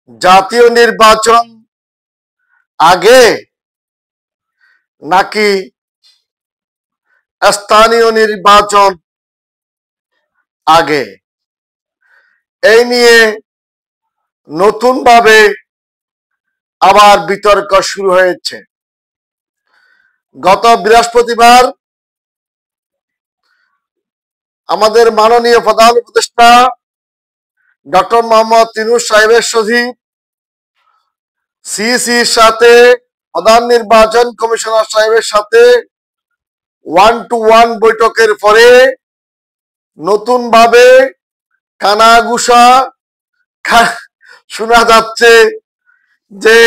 জাতীয় নির্বাচন আগে নাকি স্থানীয় নির্বাচন আগে, এই নিয়ে নতুন ভাবে আবার বিতর্ক শুরু হয়েছে। গত বৃহস্পতিবার আমাদের মাননীয় প্রধান উপদেষ্টা ডক্টর মোহাম্মদ ইউনূস সাহেবের সচিব সিইসির সাথে প্রধান নির্বাচন কমিশনার সাহেবের সাথে 1-to-1 বৈঠকের পরে নতুন ভাবে কানাঘুষা শোনা যাচ্ছে যে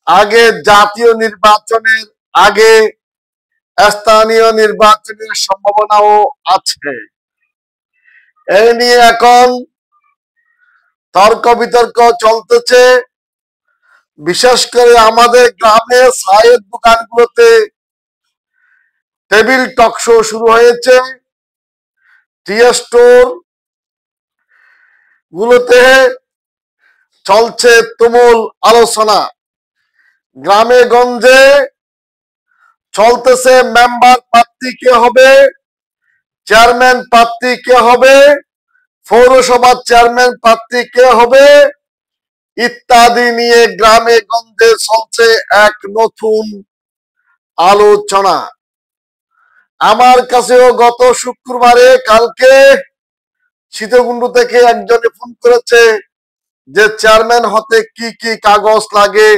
আগে জাতীয় নির্বাচনের আগে স্থানীয় নির্বাচনের সম্ভাবনাও আছে। এই নিয়ে এখন তর্ক বিতর্ক চলতেছে। বিশেষ করে আমাদের গ্রামে চায়ের দোকানগুলোতে টেবিল টক শো শুরু হয়েছে। টি স্টোর গুলোতে চলছে তুমুল আলোচনা। গ্রামে গঞ্জে চলতেছে মেম্বার প্রার্থী কে হবে, চেয়ারম্যান প্রার্থী কে হবে, পৌরসভার চেয়ারম্যান প্রার্থী কে হবে ইত্যাদি নিয়ে গ্রামে গঞ্জে চলছে এক নতুন আলোচনা। আমার কাছেও গত শুক্রবারে কালকে সীতাকুণ্ড থেকে একজনে ফোন করেছে যে চেয়ারম্যান হতে কি কি কাগজ লাগে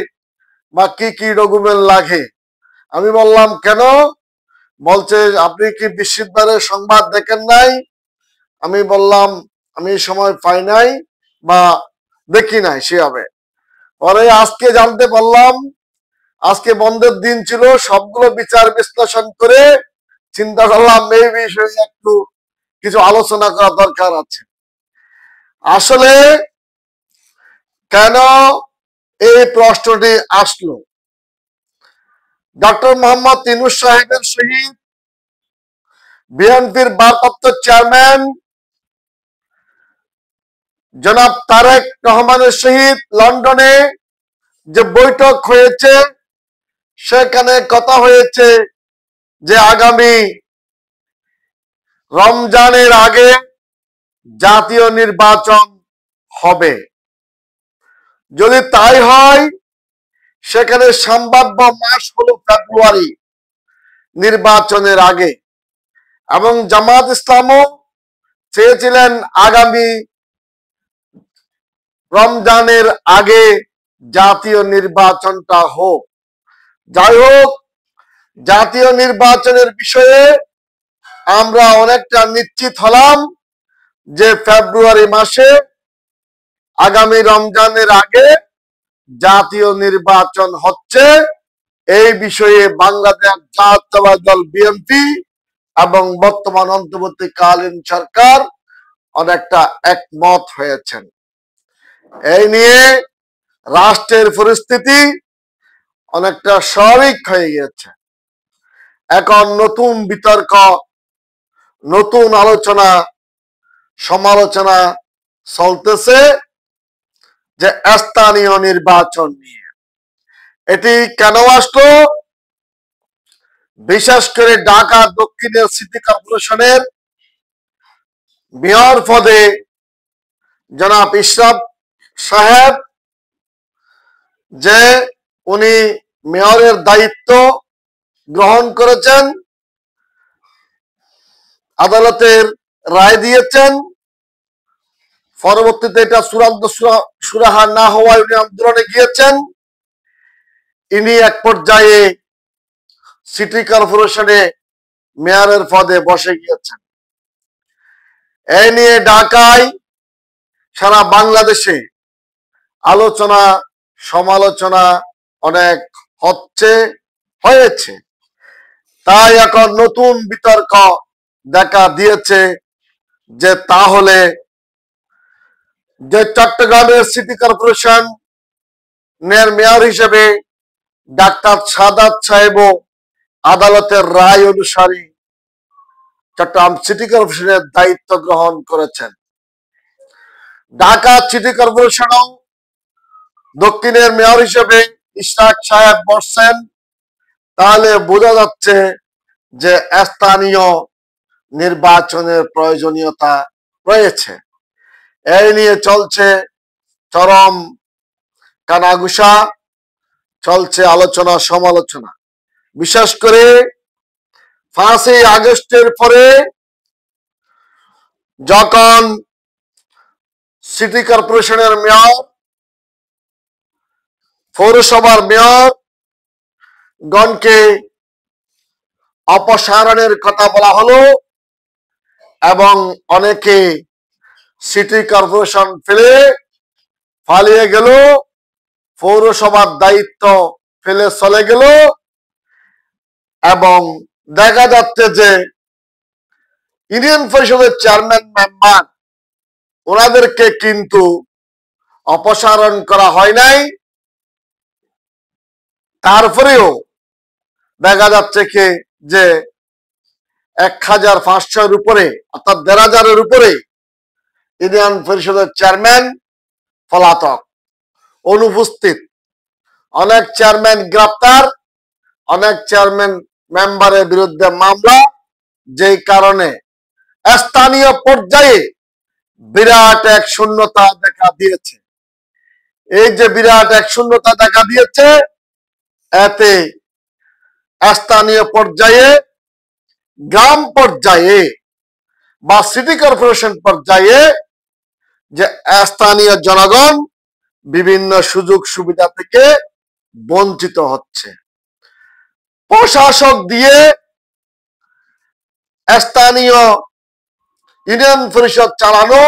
বা কি কি ডকুমেন্ট লাগে। আমি বললাম কেন? বলছে আপনি কি বিশ্ববিদ্যালয়ের সংবাদ দেখেন নাই? আমি বললাম আমি সময় পাই নাই বা দেখি নাই সেভাবে। পরে আজকে জানতে পারলাম, আজকে বন্ধের দিন ছিল, সবগুলো বিচার বিশ্লেষণ করে চিন্তা করলাম এই বিষয়ে একটু কিছু আলোচনা করা দরকার আছে। আসলে কেন এই প্রশ্নটি আসলো? ডক্টর মোহাম্মদ ইউনূস সাহেবের সহিত বিএনপির ভারপ্রাপ্ত চেয়ারম্যান জনাব তারেক রহমানের সহিত লন্ডনে যে বৈঠক হয়েছে সেখানে কথা হয়েছে যে আগামী রমজানের আগে জাতীয় নির্বাচন হবে। যদি তাই হয় সেখানে সম্ভাব্য মাস হলো ফেব্রুয়ারি নির্বাচনের আগে, এবং জামাত ইসলামও চেয়েছিলেন আগামী রমজানের আগে জাতীয় নির্বাচনটা হোক। যাই হোক, জাতীয় নির্বাচনের বিষয়ে আমরা অনেকটা নিশ্চিত হলাম যে ফেব্রুয়ারি মাসে আগামী রমজানের আগে জাতীয় নির্বাচন হচ্ছে। এই বিষয়ে বাংলাদেশ জাতীয়তাবাদী দল বিএনপি এবং বর্তমান অন্তর্বর্তীকালীন সরকার অনেকটা একমত হয়েছেন। এই নিয়ে রাষ্ট্রের পরিস্থিতি অনেকটা স্বাভাবিক হয়ে গেছে। এখন নতুন বিতর্ক, নতুন আলোচনা সমালোচনা চলতেছে যে স্থানীয় নির্বাচন নিয়ে। এটি কেন আসলো? বিশেষ করে ঢাকা দক্ষিণের সিটি কর্পোরেশনের মেয়র পদে জনাব ইশরাফ সাহেব যে উনি মেয়রের দায়িত্ব গ্রহণ করেছেন, আদালতের রায় দিয়েছেন, পরবর্তীতে এটা চূড়ান্ত সুরাহা না হওয়ায় উনি আন্দোলনে গিয়েছেন। ইনি এক পর্যায়ে সিটি কর্পোরেশনে মেয়রের পদে বসে গিয়েছেন। এই নিয়ে ঢাকায় সারা বাংলাদেশে আলোচনা সমালোচনা অনেক হয়েছে। তাই এখন নতুন বিতর্ক দেখা দিয়েছে যে তাহলে যে চট্টগ্রামের সিটি কর্পোরেশন মেয়র হিসেবে ডাক্তার সাদাত সাহেবও আদালতের রায় অনুসারে চট্টগ্রাম সিটি কর্পোরেশনের দায়িত্ব গ্রহণ করেছেন। ঢাকা সিটি কর্পোরেশনও দক্ষিণের মেয়র হিসেবে ইশরাক সাহেব বসছেন, তাহলে বোঝা যাচ্ছে যে স্থানীয় নির্বাচনের প্রয়োজনীয়তা রয়েছে। এই নিয়ে চলছে চরম কানাঘুষা, চলছে আলোচনা সমালোচনা। বিশেষ করে 5ই আগস্টের পরে যখন সিটি কর্পোরেশনের মেয়র, পৌরসভার মেয়র গণকে অপসারণের কথা বলা হলো এবং অনেকে সিটি কর্পোরেশন ফেলে পালিয়ে গেল, পৌরসভার দায়িত্ব ফেলে চলে গেল, এবং দেখা যাচ্ছে যে ইউনিয়ন পরিষদের চেয়ারম্যান মেম্বার ওনাদেরকে কিন্তু অপসারণ করা হয় নাই। তারপরেও দেখা যাচ্ছে কি যে 1500-এর উপরে অর্থাৎ 1500-এর উপরে ইউনিয়ন পরিষদের চেয়ারম্যান পলাতক, অনুপস্থিত। অনেক চেয়ারম্যান গ্রেপ্তার, অনেক চেয়ারম্যান মেম্বারের বিরুদ্ধে মামলা, যেই কারণে স্থানীয় পর্যায়ে বিরাট এক শূন্যতা দেখা দিয়েছে। এই যে বিরাট এক শূন্যতা দেখা দিয়েছে, এতে স্থানীয় পর্যায়ে, গ্রাম পর্যায়ে বা সিটি কর্পোরেশন পর্যায়ে যে স্থানীয় জনগণ বিভিন্ন সুযোগ সুবিধা থেকে বঞ্চিত হচ্ছে। প্রশাসক দিয়ে স্থানীয় ইউনিয়ন পরিষদ চালানো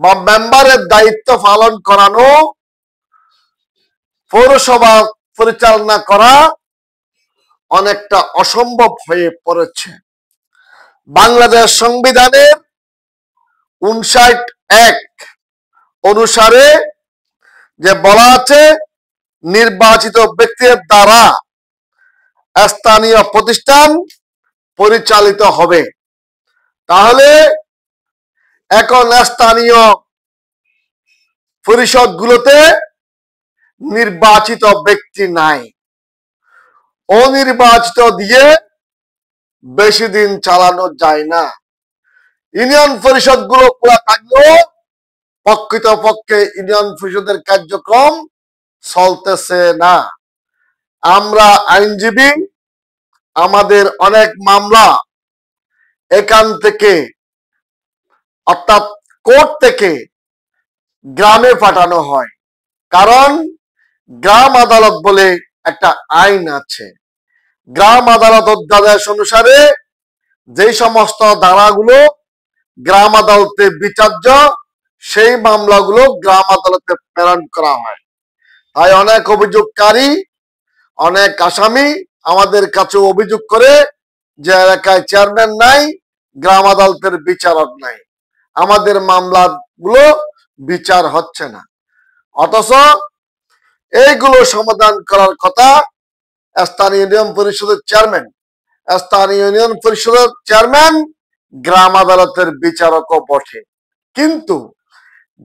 বা মেম্বারের দায়িত্ব পালন করানো, পৌরসভা পরিচালনা করা অনেকটা অসম্ভব হয়ে পড়েছে। বাংলাদেশ সংবিধানের 59(1) অনুসারে যে বলা আছে, নির্বাচিত ব্যক্তির দ্বারা স্থানীয় প্রতিষ্ঠান পরিচালিত হবে। তাহলে এখন স্থানীয় পরিষদগুলোতে নির্বাচিত ব্যক্তি নাই, অনির্বাচিত দিয়ে বেশি দিন চালানো যায় না। ইউনিয়ন পরিষদ গুলো খোলা থাকলেও প্রকৃতপক্ষে ইউনিয়ন পরিষদের কার্যক্রম চলতেছে না। আমরা আইনজীবী, আমাদের অনেক মামলা এখান থেকে অর্থাৎ কোর্ট থেকে গ্রামে পাঠানো হয়, কারণ গ্রাম আদালত বলে একটা আইন আছে। গ্রাম আদালত অধ্যাদেশ অনুসারে যে সমস্ত ধারাগুলো গ্রাম আদালতে বিচার্য, সেই মামলাগুলো গ্রাম আদালতে প্রেরণ করা হয়। তাই অনেক অভিযোগকারী, অনেক আসামি আমাদের কাছে অভিযোগ করে যে এলাকায় চেয়ারম্যান নাই, গ্রাম আদালতের বিচারক নাই, আমাদের মামলাগুলো বিচার হচ্ছে না। অথচ এইগুলো সমাধান করার কথা স্থানীয় ইউনিয়ন পরিষদের চেয়ারম্যান। স্থানীয় ইউনিয়ন পরিষদের চেয়ারম্যান গ্রাম আদালতের বিচারকও বটে, কিন্তু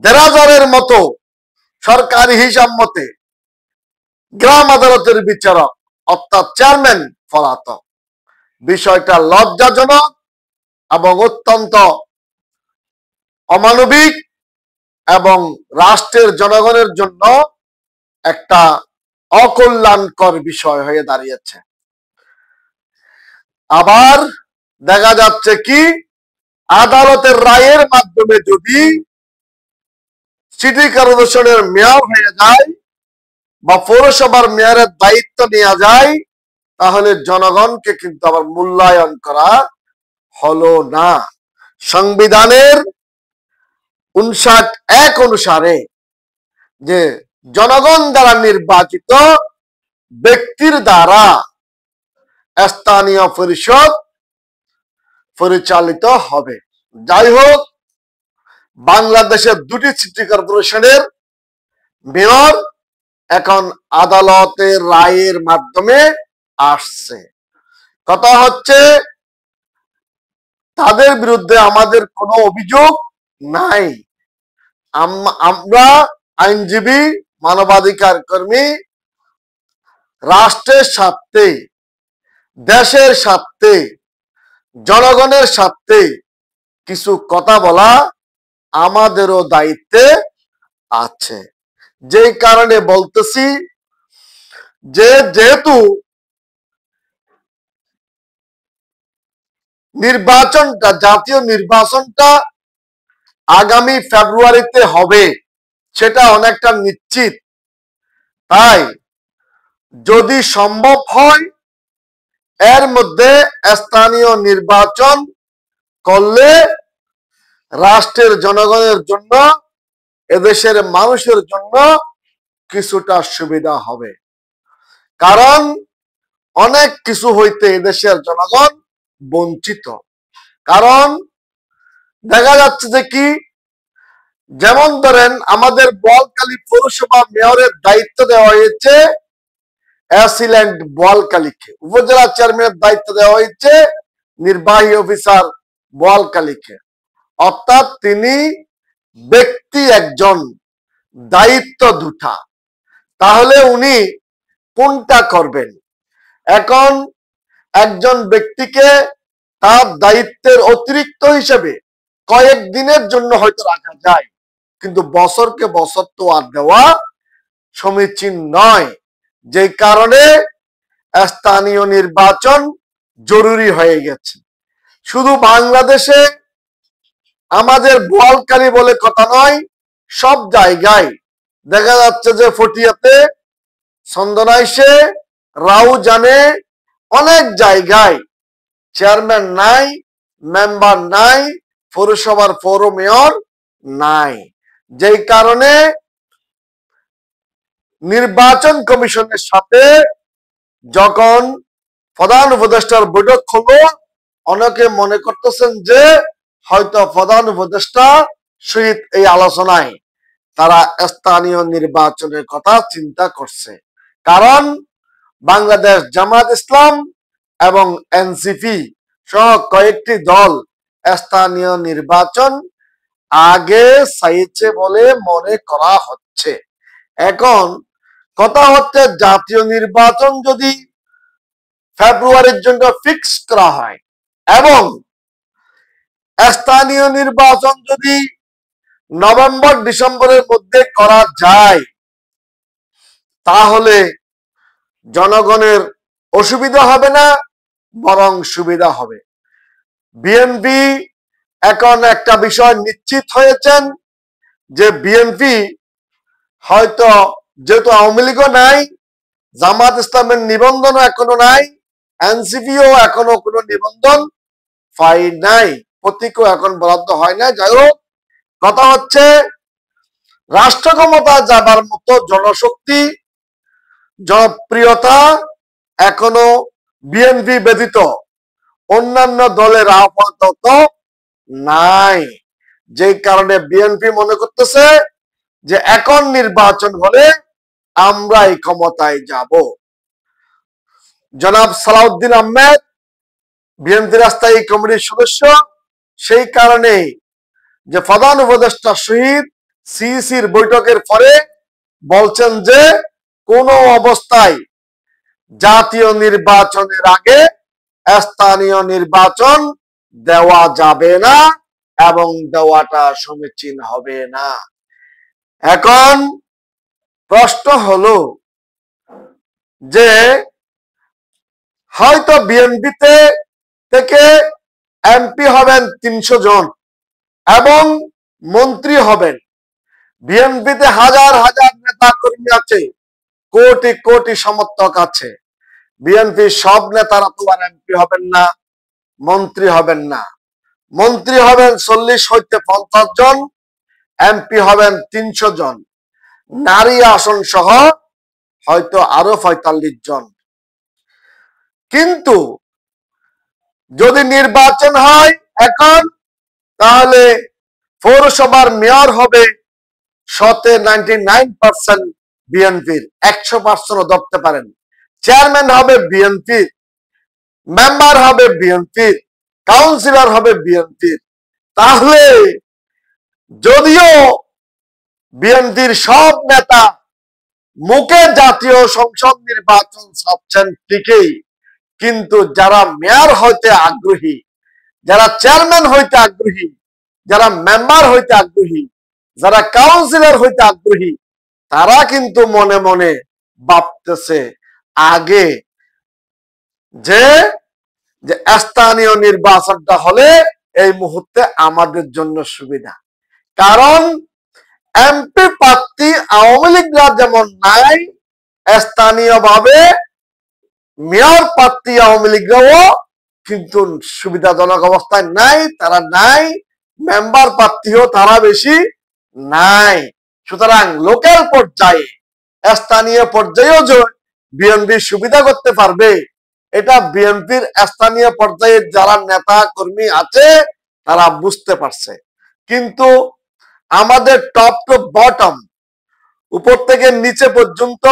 1500-এর মতো সরকারি হিসাব মতে গ্রাম আদালতের বিচারক অর্থাৎ চেয়ারম্যান পলাতক। বিষয়টা লজ্জাজনক এবং অত্যন্ত অমানবিক এবং রাষ্ট্রের জনগণের জন্য একটা অকল্যাণকর বিষয় হয়ে দাঁড়িয়েছে। আবার দেখা যাচ্ছে কি, আদালতের রায়ের মাধ্যমে যদি সিটি কর্পোরেশনের মেয়র হয়ে যায় বা পৌরসভার মেয়রের দায়িত্ব নেওয়া যায়, তাহলে জনগণকে কিন্তু আবার মূল্যায়ন করা হলো না। সংবিধানের 59(1) অনুসারে যে জনগণ দ্বারা নির্বাচিত ব্যক্তির দ্বারা স্থানীয় পরিষদ পরিচালিত হবে। যাই হোক, বাংলাদেশের 2টি সিটি কর্পোরেশনের মেয়র এখন আদালতের রায়ের মাধ্যমে আসছে। কথা হচ্ছে, তাদের বিরুদ্ধে আমাদের কোনো অভিযোগ নাই। আমরা আইনজীবী, মানবাধিকার কর্মী রাষ্ট্রের স্বার্থে, দেশের স্বার্থে, জনগণের স্বার্থে কিছু কথা বলা আমাদেরও দায়িত্বে আছে। যেই কারণে বলতেছি যে যেহেতু নির্বাচনটা, জাতীয় নির্বাচনটা আগামী ফেব্রুয়ারিতে হবে, সেটা অনেকটা নিশ্চিত। তাই যদি সম্ভব হয় এর মধ্যে স্থানীয় নির্বাচন করলে রাষ্ট্রের জনগণের জন্য, এদেশের মানুষের জন্য কিছুটা সুবিধা হবে। কারণ অনেক কিছু হইতে এদেশের জনগণ বঞ্চিত। কারণ দেখা যাচ্ছে যে কি, যেমন ধরেন আমাদের বোয়ালখালী পৌরসভা মেয়রের দায়িত্ব দেওয়া হয়েছে অ্যাসিল্যান্ড বোয়ালখালীকে, উপজেলা চেয়ারম্যানের দায়িত্ব দেওয়া হয়েছে নির্বাহী অফিসার বোয়ালখালীকে। অর্থাৎ তিনি ব্যক্তি একজন, দায়িত্ব দুটা। তাহলে উনি কোনটা করবেন? এখন একজন ব্যক্তিকে তার দায়িত্বের অতিরিক্ত হিসেবে কয়েক দিনের জন্য হয়তো রাখা যায়, কিন্তু বছরকে বছর তো আর দেওয়া সমীচীন নয়। যে কারণে স্থানীয় নির্বাচন জরুরি হয়ে গেছে। শুধু বাংলাদেশে আমাদের বোয়ালখালী বলে কথা নয়, সব জায়গায় দেখা যাচ্ছে যে ফটিয়াতে, চন্দনাইশে, রাউজানে অনেক জায়গায় চেয়ারম্যান নাই, মেম্বার নাই, পৌরসভার পৌর মেয়র নাই। যেই কারণে নির্বাচন কমিশনের সাথে যখন প্রধান উপদেষ্টার বৈঠক হলো, অনেকে মনে করতেছেন যে হয়তো প্রধান উপদেষ্টা সহিত এই আলোচনায় তারা স্থানীয় নির্বাচনের কথা চিন্তা করছে। কারণ বাংলাদেশ জামাত ইসলাম এবং এনসিপি সহ কয়েকটি দল স্থানীয় নির্বাচন আগে চাইছে বলে মনে করা হচ্ছে। এখন কথা হচ্ছে জাতীয় নির্বাচন যদি ফেব্রুয়ারির জন্য ফিক্স করা হয় এবং স্থানীয় নির্বাচন যদি নভেম্বর ডিসেম্বরের মধ্যে করা যায়, তাহলে জনগণের অসুবিধা হবে না, বরং সুবিধা হবে। বিএনপি এখন একটা বিষয় নিশ্চিত হয়েছেন যে বিএনপি হয়তো, যেহেতু আওয়ামী লীগও নাই, জামাত ইসলামের নিবন্ধনও এখনো নাই, এনসিপিও এখনো কোনো নিবন্ধন পাই নাই, প্রতীকও এখন বরাদ্দ হয় না। যাই হোক, কথা হচ্ছে রাষ্ট্র ক্ষমতা যাবার মতো জনশক্তি, জনপ্রিয়তা এখনো বিএনপি ব্যতীত অন্যান্য দলের আপাতত নাই। যে কারণে বিএনপি মনে করতেছে যে এখন নির্বাচন হলে আমরাই ক্ষমতায় যাব। জনাব সালাউদ্দিন আহমেদ বিএনপির স্থায়ী কমিটির সদস্য, সেই কারণে যে প্রধান উপদেষ্টা শহীদ সিইসির বৈঠকের পরে বলছেন যে কোনো অবস্থায় জাতীয় নির্বাচনের আগে স্থানীয় নির্বাচন দেওয়া যাবে না এবং দেওয়াটা সমীচীন হবে না। এখন প্রশ্ন হলো যে হয়তো বিএনপিতে থেকে এমপি হবেন 300 জন এবং মন্ত্রী হবেন। বিএনপিতে হাজার হাজার নেতা কর্মী আছে, কোটি কোটি সমর্থক আছে। বিএনপি সব নেতারা তো আর এমপি হবেন না, মন্ত্রী হবেন না। মন্ত্রী হবেন 40 হইতে 50 জন, এমপি হবেন 300 জন, নারী আসন সহ হয়তো আরো 45 জন। কিন্তু যদি নির্বাচন হয় এখন, তাহলে পৌরসভার মেয়র হবে 99% বিএনপির, 100% ধরতে পারেন। চেয়ারম্যান হবে বিএনপির, মেম্বার হবে বিএনপির, কাউন্সিলর হবে বিএনপির। তাহলে যদিও বিএনপির সব নেতা মুখে জাতীয় সংসদ নির্বাচন চাচ্ছেন ঠিকই, কিন্তু যারা মেয়র হইতে আগ্রহী, যারা চেয়ারম্যান হইতে আগ্রহী, যারা মেম্বার হইতে আগ্রহী, যারা কাউন্সিলর হইতে আগ্রহী, তারা কিন্তু মনে মনে ভাবতেছে আগে যে স্থানীয় নির্বাচনটা হলে এই মুহূর্তে আমাদের জন্য সুবিধা। কারণ এমপি প্রার্থী আওয়ামী লীগরা যেমন নাই, স্থানীয় ভাবে মেয়র প্রার্থী আওয়ামী লীগরাও কিন্তু সুবিধাজনক অবস্থায় নাই, তারা নাই। মেম্বার প্রার্থীও তারা বেশি নাই। সুতরাং লোকাল পর্যায়ে, স্থানীয় পর্যায়েও যে বিএনপি সুবিধা করতে পারবে, এটা বিএনপির স্থানীয় পর্যায়ে যারা নেতা কর্মী আছে তারা বুঝতে পারছে। কিন্তু আমাদের টপ টু বটম, উপর থেকে নিচে পর্যন্ত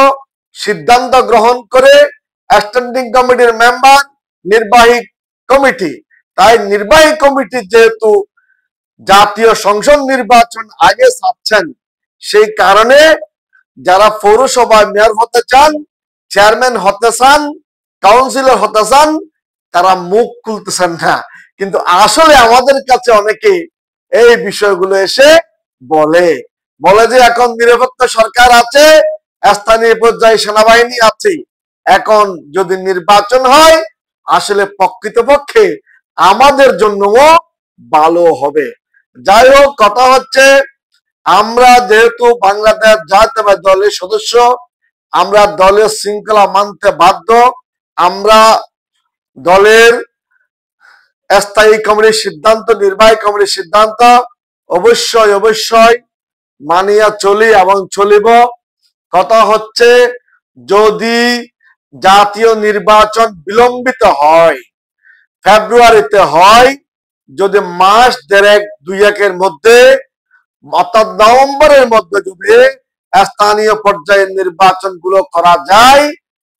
সিদ্ধান্ত গ্রহণ করে স্ট্যান্ডিং কমিটির মেম্বার, নির্বাহী কমিটি, তাই নির্বাহী কমিটি যেহেতু জাতীয় সংসদ নির্বাচন আগে চাচ্ছেন, সেই কারণে যারা পৌরসভায় মেয়র হতে চান, চেয়ারম্যান হতে চান, কাউন্সিলর হতে চান, তারা মুখ খুলতেছেন না। কিন্তু আসলে আমাদের কাছে অনেকে এই বিষয়গুলো এসে বলে যে এখন নিরপেক্ষ সরকার আছে, স্থানীয় পর্যায়ে সেনাবাহিনী আছে, এখন যদি নির্বাচন হয় আসলে প্রকৃতপক্ষে আমাদের জন্যও ভালো হবে। যাই হোক, কথা হচ্ছে আমরা যেহেতু বাংলাদেশ জাতীয়তাবাদী দলের সদস্য, আমরা দলের শৃঙ্খলা মানতে বাধ্য। আমরা দলের স্থায়ী কমিটির সিদ্ধান্ত, নির্বাহী কমিটির সিদ্ধান্ত অবশ্যই মানিয়া চলি এবং চলিব। কথা হচ্ছে যদি জাতীয় নির্বাচন বিলম্বিত হয়, ফেব্রুয়ারিতে হয়, যদি মাস দেড়েক দুই একের মধ্যে অর্থাৎ নভেম্বরের মধ্যে যদি স্থানীয় পর্যায়ের নির্বাচন গুলো করা যায়,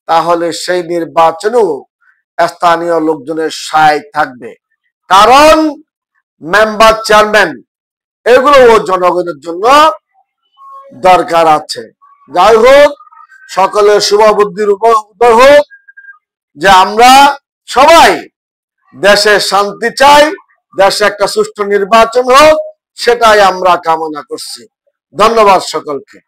তাহলে সেই নির্বাচনেও স্থানীয় লোকজনের সায় থাকবে। কারণ মেম্বার, চেয়ারম্যান এগুলো জনগণের জন্য দরকার আছে। যাই হোক, সকলের শুভ বুদ্ধির উদয় হোক, যে আমরা সবাই দেশে শান্তি চাই, দেশে একটা সুষ্ঠু নির্বাচন হোক, সেটাই আমরা কামনা করছি। ধন্যবাদ সকলকে।